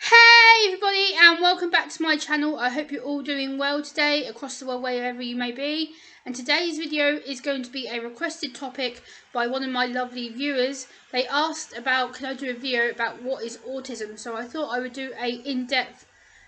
Hey everybody, and welcome back to my channel. I hope you're all doing well today across the world, wherever you may be. And today's video is going to be a requested topic by one of my lovely viewers. They asked about, can I do a video about what is autism? So I thought I would do a in-depth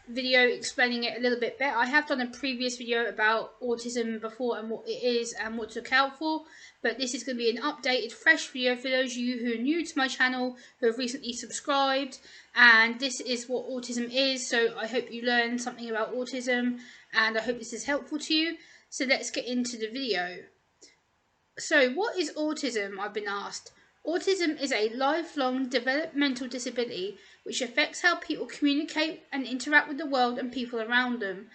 video explaining it a little bit better. I have done a previous video about autism before and what it is and what to look out for, but this is going to be an updated, fresh video for those of you who are new to my channel, who have recently subscribed. And this is what autism is, so I hope you learn something about autism, and I hope this is helpful to you. So let's get into the video. So what is autism? I've been asked. Autism is a lifelong developmental disability which affects how people communicate and interact with the world and people around them.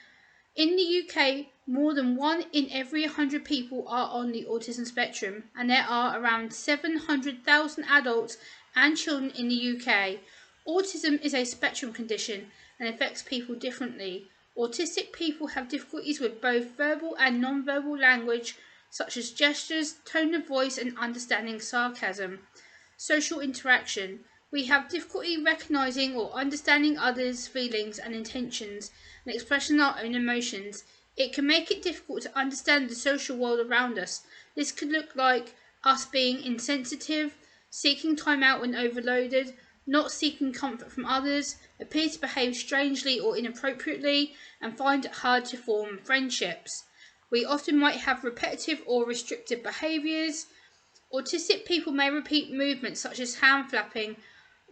In the UK, more than 1 in every 100 people are on the autism spectrum, and there are around 700,000 adults and children in the UK. Autism is a spectrum condition and affects people differently. Autistic people have difficulties with both verbal and non-verbal language, such as gestures, tone of voice, and understanding sarcasm. Social interaction. We have difficulty recognising or understanding others' feelings and intentions and expressing our own emotions. It can make it difficult to understand the social world around us. This could look like us being insensitive, seeking time out when overloaded, not seeking comfort from others, appear to behave strangely or inappropriately, and find it hard to form friendships. We often might have repetitive or restrictive behaviours. Autistic people may repeat movements such as hand flapping,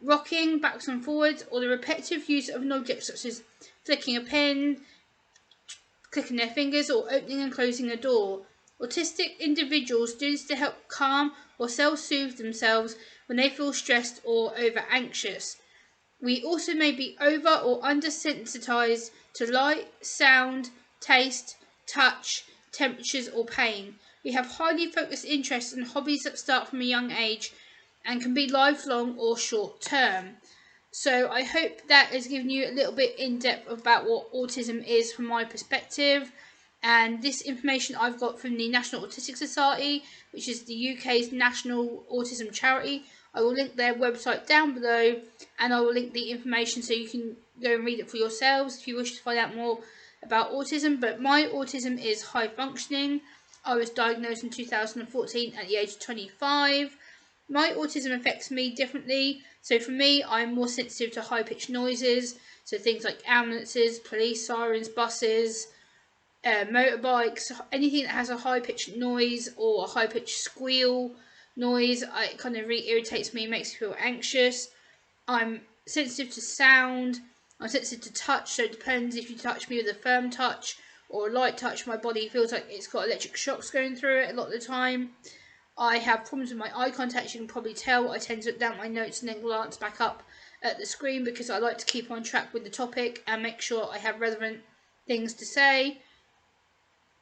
rocking backwards and forwards, or the repetitive use of an object such as flicking a pen, clicking their fingers, or opening and closing a door. Autistic individuals do this to help calm or self-soothe themselves when they feel stressed or over anxious. We also may be over or undersensitized to light, sound, taste, touch, temperatures, or pain. We have highly focused interests and hobbies that start from a young age and can be lifelong or short term. So I hope that has given you a little bit in depth about what autism is from my perspective. And this information I've got from the National Autistic Society, which is the UK's national autism charity. I will link their website down below, and I will link the information so you can go and read it for yourselves if you wish to find out more about autism. But my autism is high functioning. I was diagnosed in 2014 at the age of 25. My autism affects me differently. So for me, I'm more sensitive to high-pitched noises. So things like ambulances, police sirens, buses, motorbikes, anything that has a high-pitched noise or a high-pitched squeal noise, it kind of really irritates me, makes me feel anxious. I'm sensitive to sound, I'm sensitive to touch, so it depends if you touch me with a firm touch or a light touch, my body feels like it's got electric shocks going through it a lot of the time. I have problems with my eye contact, you can probably tell. I tend to look down at my notes and then glance back up at the screen because I like to keep on track with the topic and make sure I have relevant things to say.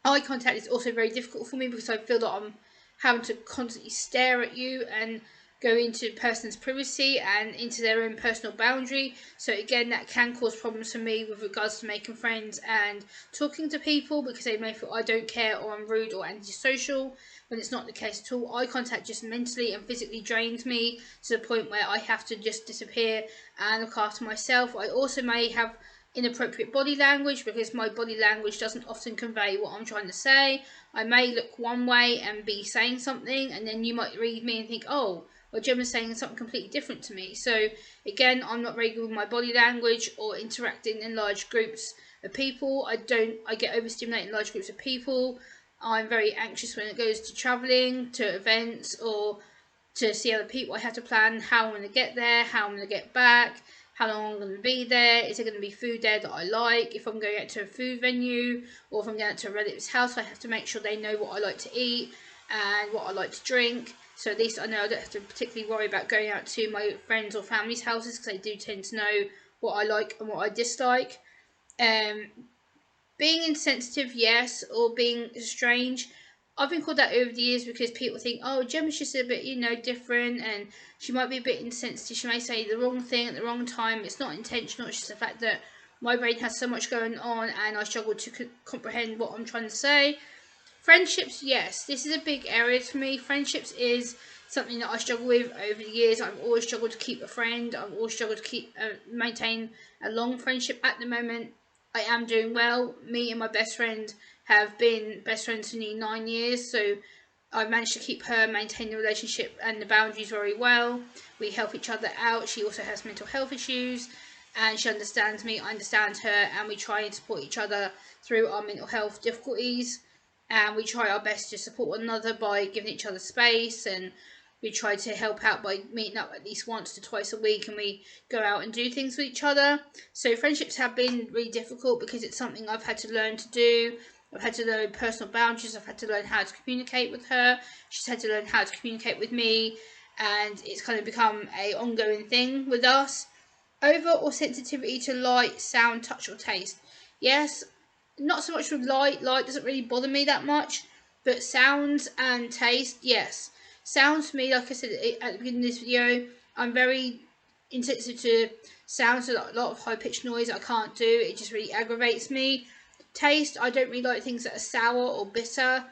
Eye contact is also very difficult for me because I feel that I'm having to constantly stare at you and go into a person's privacy and into their own personal boundary. So again, that can cause problems for me with regards to making friends and talking to people because they may feel I don't care or I'm rude or antisocial, when it's not the case at all. Eye contact just mentally and physically drains me to the point where I have to just disappear and look after myself. I also may have inappropriate body language because my body language doesn't often convey what I'm trying to say. I may look one way and be saying something, and then you might read me and think, oh, well, Gemma's saying something completely different to me. So again, I'm not very good with my body language or interacting in large groups of people. I get overstimulated in large groups of people. I'm very anxious when it goes to travelling, to events, or to see other people. I have to plan how I'm going to get there, how I'm going to get back, how long I'm going to be there, is there going to be food there that I like, if I'm going out to a food venue, or if I'm going out to a relative's house, I have to make sure they know what I like to eat and what I like to drink, so at least I know I don't have to particularly worry about going out to my friends or family's houses, because they do tend to know what I like and what I dislike. Being insensitive, yes, or being strange, I've been called that over the years because people think, oh, Gemma's just a bit, different, and she might be a bit insensitive. She may say the wrong thing at the wrong time. It's not intentional. It's just the fact that my brain has so much going on and I struggle to comprehend what I'm trying to say. Friendships, yes, this is a big area for me. Friendships is something that I struggle with over the years. I've always struggled to keep a friend. I've always struggled to maintain a long friendship. At the moment, I am doing well. Me and my best friend have been best friends for nearly 9 years, so I've managed to keep her, maintain the relationship and the boundaries very well. We help each other out. She also has mental health issues, and she understands me, I understand her, and we try and support each other through our mental health difficulties. And we try our best to support one another by giving each other space, and we try to help out by meeting up at least once to twice a week, and we go out and do things with each other. So friendships have been really difficult because it's something I've had to learn to do. I've had to learn personal boundaries. I've had to learn how to communicate with her. She's had to learn how to communicate with me, and it's kind of become a ongoing thing with us. Over or sensitivity to light, sound, touch or taste? Yes, not so much with light. Light doesn't really bother me that much, but sounds and taste, yes. Sounds for me, like I said at the beginning of this video, I'm very insensitive to sounds. A lot of high pitched noise I can't do. It just really aggravates me. Taste, I don't really like things that are sour or bitter,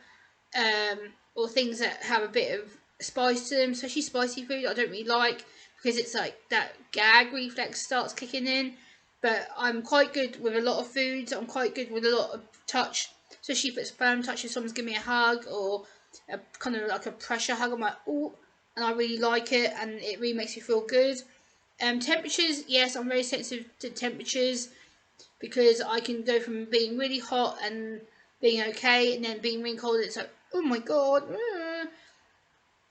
or things that have a bit of spice to them, especially spicy food I don't really like, because it's like that gag reflex starts kicking in. But I'm quite good with a lot of foods. I'm quite good with a lot of touch, especially if it's firm touch. If someone's giving me a hug or a kind of like a pressure hug, I'm like, oh, and I really like it, and it really makes me feel good. Temperatures, yes, I'm very sensitive to temperatures, because I can go from being really hot and being okay, and then being really cold, and it's like, oh my god,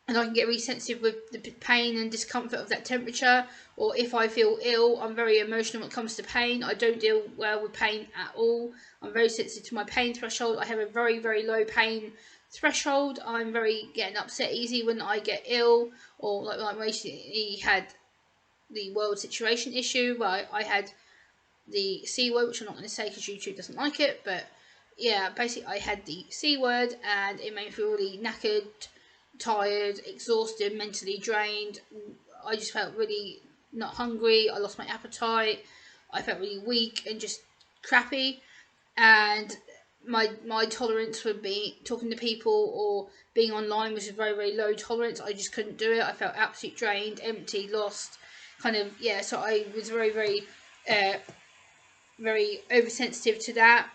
and I can get really sensitive with the pain and discomfort of that temperature. Or if I feel ill, I'm very emotional when it comes to pain. I don't deal well with pain at all. I'm very sensitive to my pain threshold. I have a very, very low pain threshold. I'm very getting upset easy when I get ill, or like I recently had the world situation issue where I had the C word, which I'm not going to say because YouTube doesn't like it, but yeah, basically I had the C word, and it made me feel really knackered, tired, exhausted, mentally drained. I just felt really not hungry. I lost my appetite. I felt really weak and just crappy, and my tolerance for being talking to people or being online was a very, very low tolerance. I just couldn't do it. I felt absolutely drained, empty, lost, kind of, yeah. So I was very, very oversensitive to that.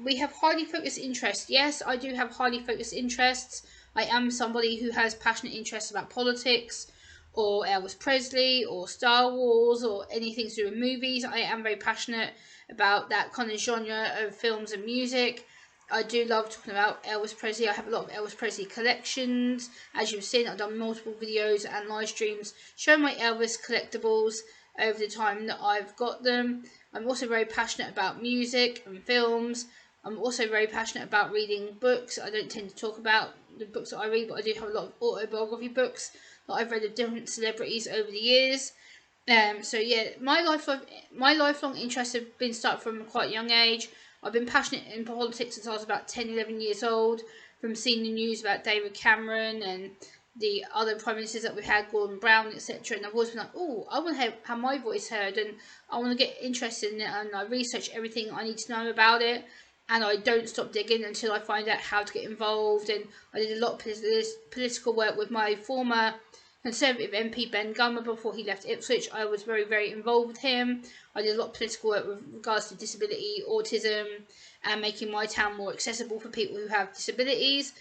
We have highly focused interests. Yes, I do have highly focused interests. I am somebody who has passionate interests about politics, or Elvis Presley, or Star Wars, or anything to do with movies. I am very passionate about that kind of genre of films and music. I do love talking about Elvis Presley. I have a lot of Elvis Presley collections. As you've seen, I've done multiple videos and live streams showing my Elvis collectibles over the time that I've got them. I'm also very passionate about music and films. I'm also very passionate about reading books. I don't tend to talk about the books that I read, but I do have a lot of autobiography books that I've read of different celebrities over the years. So yeah, my lifelong interests have been started from quite a young age. I've been passionate in politics since I was about 10, 11 years old, from seeing the news about David Cameron and the other prime ministers that we had, Gordon Brown, etc. And I've always been like, oh, I want to have my voice heard, and I want to get interested in it, and I research everything I need to know about it, and I don't stop digging until I find out how to get involved. And I did a lot of political work with my former Conservative MP Ben Gummer before he left Ipswich. I was very, very involved with him. I did a lot of political work with regards to disability, autism, and making my town more accessible for people who have disabilities.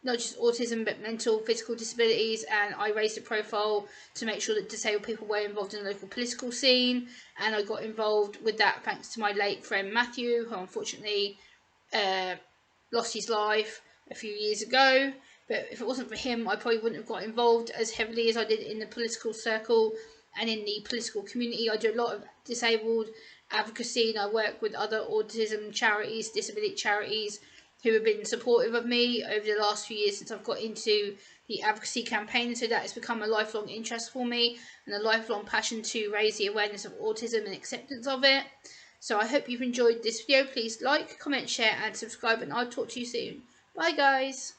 Not just autism, but mental, physical disabilities, and I raised a profile to make sure that disabled people were involved in the local political scene, and I got involved with that thanks to my late friend Matthew, who unfortunately lost his life a few years ago. But if it wasn't for him, I probably wouldn't have got involved as heavily as I did in the political circle and in the political community. I do a lot of disabled advocacy, and I work with other autism charities, disability charities, who have been supportive of me over the last few years since I've got into the advocacy campaign. So that has become a lifelong interest for me, and a lifelong passion to raise the awareness of autism and acceptance of it. So I hope you've enjoyed this video. Please like, comment, share and subscribe, and I'll talk to you soon. Bye guys.